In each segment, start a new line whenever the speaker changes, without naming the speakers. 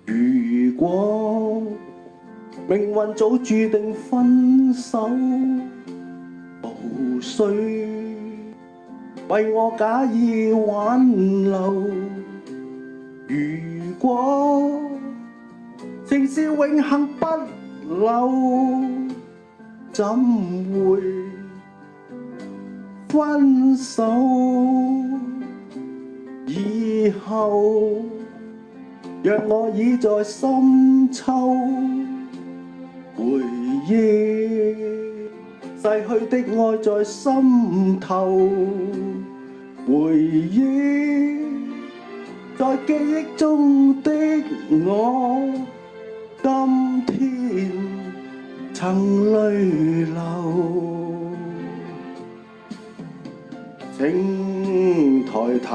如果命運早注定分手，無需為我假意挽留。如果情是永恆不朽，怎會分手？以後讓我倚在深秋，回憶逝去的愛在心頭，回憶在記憶中的我，今天曾淚流。請抬頭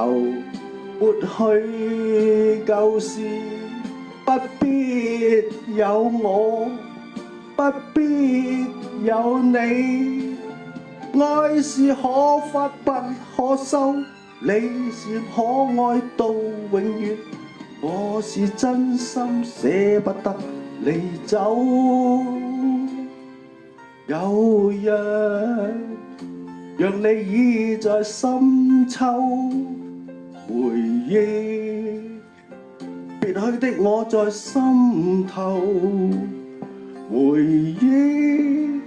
抹去舊事，不必有我，不必有你。愛是可發不可收，你是可愛到永遠，我是真心捨不得你走。有日讓你倚在深秋，回憶別去的我在心頭，回憶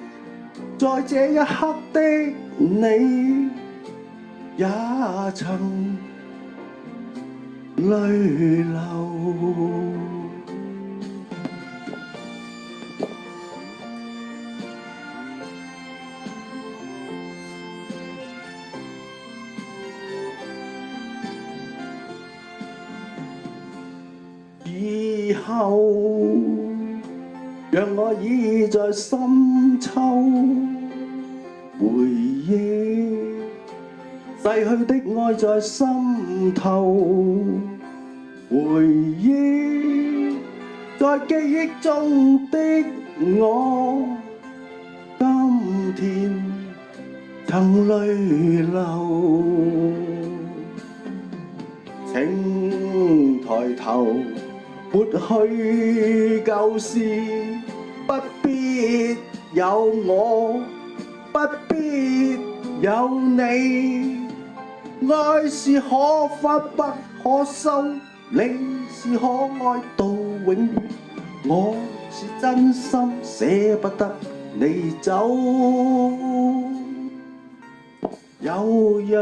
在這一刻的你也曾淚流。以後讓我倚在深秋，回憶逝去的愛在心頭，回憶在記憶中的我，今天曾淚流。請抬頭抹去舊事，不必有我，不必有你。愛是可發不可收，你是可愛到永遠，我是真心捨不得你走。有日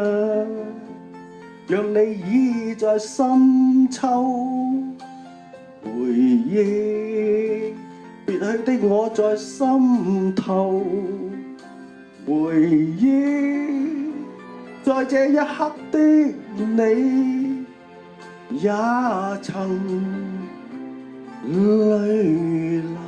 讓你倚在深秋，回憶別去的我在心頭，回憶在這一刻的你也曾淚流。